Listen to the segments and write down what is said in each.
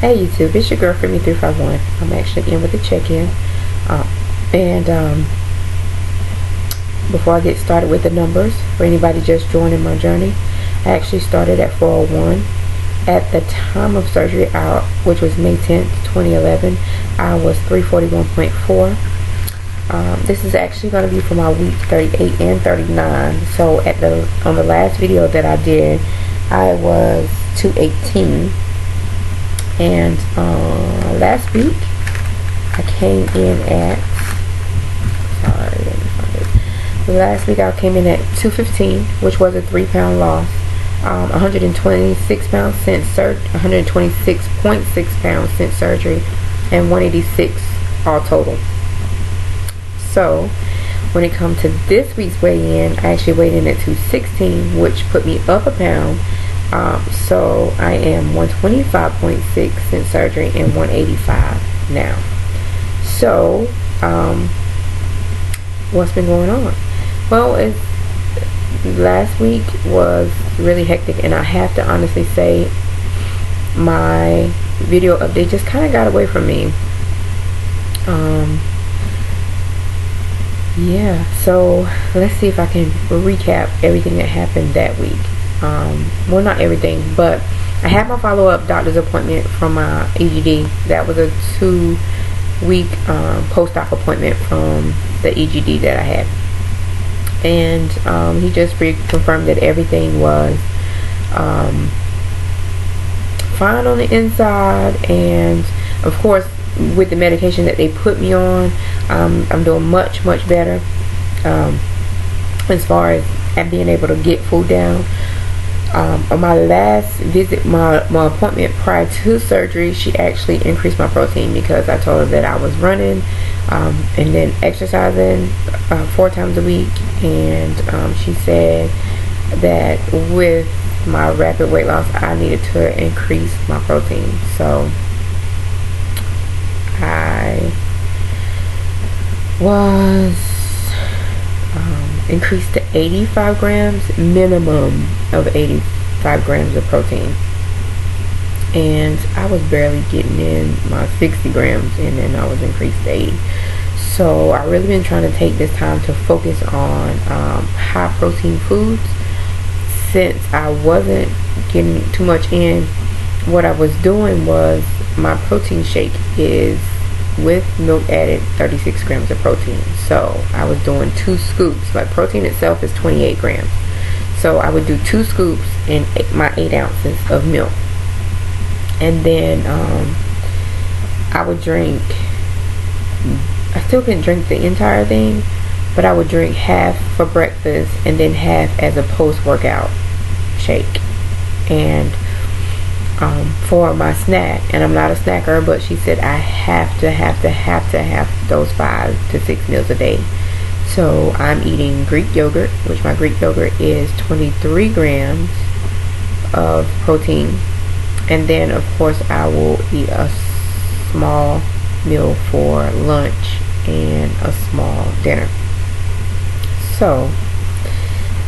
Hey YouTube, it's your girl Me351. I'm actually in with the check-in. And before I get started with the numbers, for anybody just joining my journey, I actually started at 401. At the time of surgery, which was May 10th, 2011, I was 341.4. This is actually going to be for my week 38 and 39. So on the last video that I did, I was 218. And last week I came in at last week I came in at 215, which was a 3-pound loss. 126 pounds since 126.6 pounds since surgery, and 186 all total. So when it comes to this week's weigh-in, I actually weighed in at 216, which put me up a pound. So I am 125.6 since surgery and 185 now. So what's been going on? Well, last week was really hectic, and I have to honestly say my video update just kind of got away from me. Yeah, so let's see if I can recap everything that happened that week. Well, not everything, but I had my follow-up doctor's appointment from my EGD. That was a 2-week post-op appointment from the EGD that I had, and he just reconfirmed that everything was fine on the inside, and of course with the medication that they put me on, I'm doing much better as far as being able to get food down. On my last visit, my appointment prior to surgery, she actually increased my protein because I told her that I was running and then exercising 4 times a week, and she said that with my rapid weight loss I needed to increase my protein. So I was increased to 85 grams, minimum of 85 grams of protein, and I was barely getting in my 60 grams, and then I was increased to 80. So I really been trying to take this time to focus on high protein foods. Since I wasn't getting too much in, what I was doing was my protein shake is with milk added 36 grams of protein. So I was doing 2 scoops. Like, protein itself is 28 grams. So I would do 2 scoops in my 8 ounces of milk. And then I would drink, I still couldn't drink the entire thing, but I would drink half for breakfast and then half as a post-workout shake. And for my snack, and I'm not a snacker, but she said I have to have those 5 to 6 meals a day. So I'm eating Greek yogurt, which my Greek yogurt is 23 grams of protein, and then of course I will eat a small meal for lunch and a small dinner. So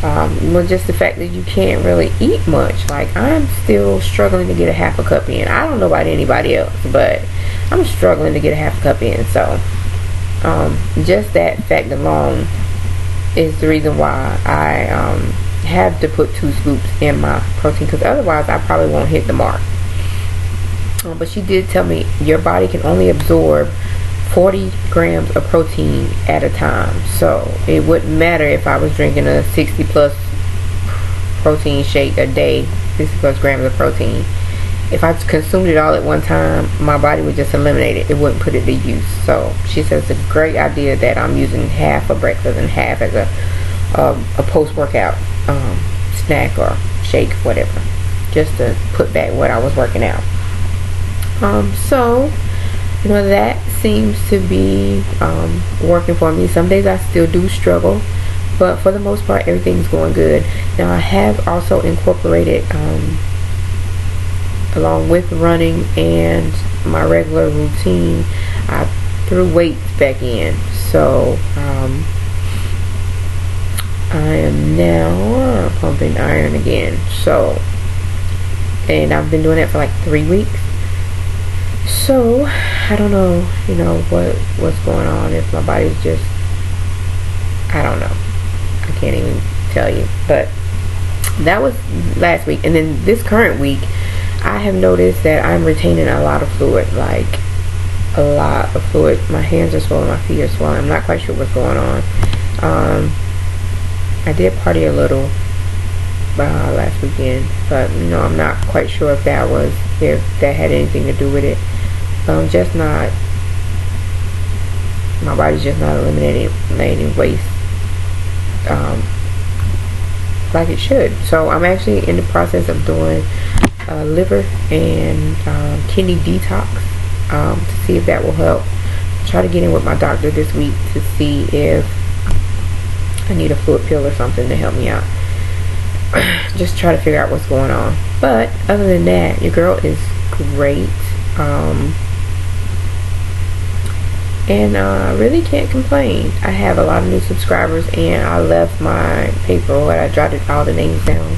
well, just the fact that you can't really eat much, like I'm still struggling to get a half a cup in. I don't know about anybody else, but I'm struggling to get a half a cup in. So just that fact alone is the reason why I have to put 2 scoops in my protein, because otherwise I probably won't hit the mark. But she did tell me your body can only absorb 40 grams of protein at a time. So it wouldn't matter if I was drinking a 60 plus protein shake a day, 60 plus grams of protein. If I consumed it all at one time, my body would just eliminate it. It wouldn't put it to use. So she says it's a great idea that I'm using half for breakfast and half as a post-workout snack or shake, whatever, just to put back what I was working out. So you know, that seems to be working for me. Some days I still do struggle, but for the most part everything's going good. Now I have also incorporated along with running and my regular routine, I threw weights back in. So I am now pumping iron again. So, and I've been doing that for like 3 weeks. So I don't know, you know, what's going on. If my body's just, I don't know, I can't even tell you. But that was last week, and then this current week I have noticed that I'm retaining a lot of fluid, like a lot of fluid. My hands are swollen, my feet are swollen. I'm not quite sure what's going on. I did party a little last weekend, but you know, I'm not quite sure if that had anything to do with it. Just not, my body's just not eliminating waste like it should. So I'm actually in the process of doing liver and kidney detox to see if that will help. Try to get in with my doctor this week to see if I need a fluid pill or something to help me out. Just try to figure out what's going on. But other than that, your girl is great. And I really can't complain. I have a lot of new subscribers, and I left my paper where I jotted all the names down.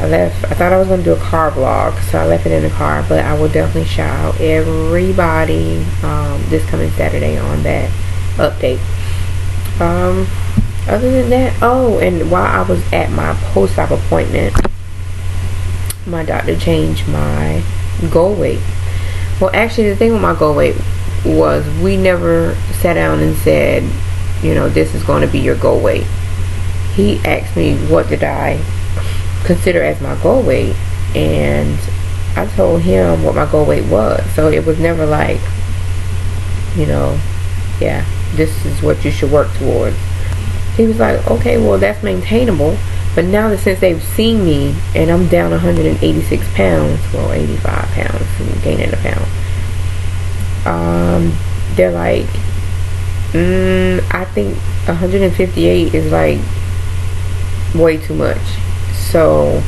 I thought I was going to do a car vlog, so I left it in the car, but I will definitely shout out everybody this coming Saturday on that update. Other than that, oh, and while I was at my post-op appointment, my doctor changed my goal weight. Well, actually, the thing with my goal weight was we never sat down and said, you know, this is going to be your goal weight. He asked me what did I consider as my goal weight, and I told him what my goal weight was. So it was never like, you know, yeah, this is what you should work towards. He was like, okay, well, that's maintainable. But now that since they've seen me and I'm down 186 pounds, well, 85 pounds, gaining a pound, they're like, I think 158 is like way too much. So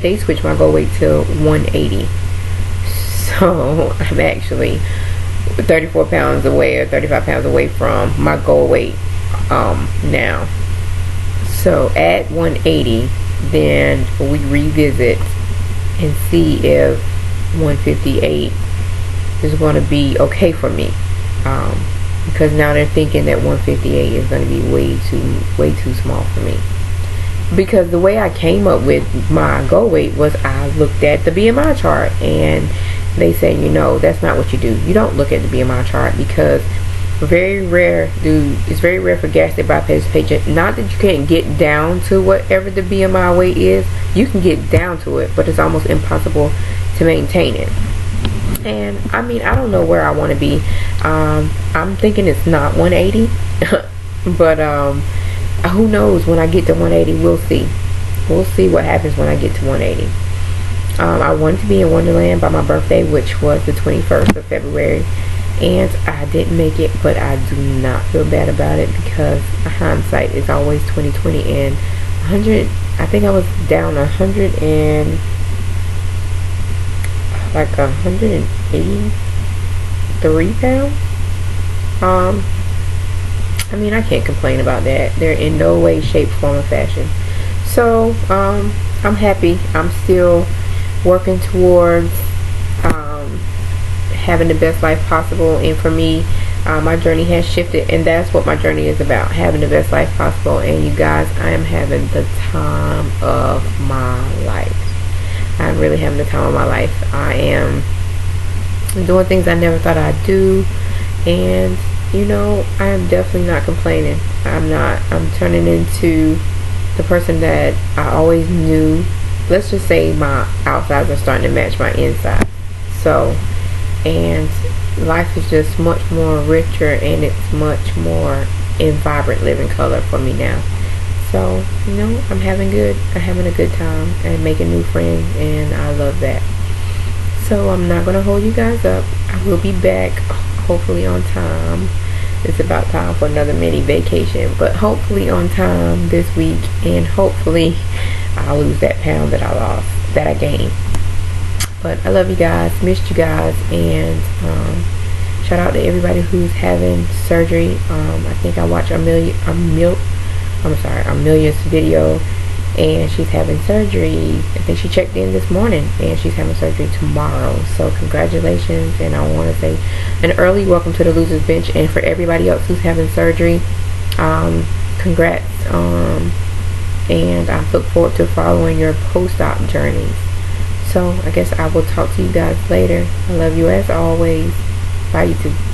they switched my goal weight to 180. So I'm actually 34 pounds away or 35 pounds away from my goal weight now. So at 180, then we revisit and see if 158 is going to be okay for me, because now they're thinking that 158 is going to be way too small for me. Because the way I came up with my goal weight was I looked at the BMI chart, and they say, you know, that's not what you do. You don't look at the BMI chart, because it's very rare for gastric bypass patients. Not that you can't get down to whatever the BMI weight is. You can get down to it, but it's almost impossible to maintain it. And I mean, I don't know where I want to be. I'm thinking it's not 180, but who knows? When I get to 180, we'll see. We'll see what happens when I get to 180. I wanted to be in Wonderland by my birthday, which was the 21st of February, and I didn't make it, but I do not feel bad about it, because hindsight is always 20/20. And 100, I think I was down 183 pounds. I mean, I can't complain about that. They're in no way, shape, form, or fashion. So I'm happy. I'm still working towards having the best life possible. And for me, my journey has shifted, and that's what my journey is about, having the best life possible. And you guys, I am having the time of my life. I'm really having the time of my life. I am doing things I never thought I'd do, and you know, I am definitely not complaining. I'm turning into the person that I always knew. Let's just say my outsides are starting to match my inside. So, and life is just much more richer, and it's much more in vibrant living color for me now. So, you know, I'm having a good time and making new friends, and I love that. So I'm not going to hold you guys up. I will be back hopefully on time. It's about time for another mini vacation, but hopefully on time this week, and hopefully I'll lose that pound that I lost, that I gained. But I love you guys, missed you guys, and shout out to everybody who's having surgery. I think I watched Amelia's video, and she's having surgery. I think she checked in this morning, and she's having surgery tomorrow. So congratulations, and I want to say an early welcome to the Losers Bench. And for everybody else who's having surgery, congrats. And I look forward to following your post-op journeys. So I guess I will talk to you guys later. I love you as always. Bye, YouTube.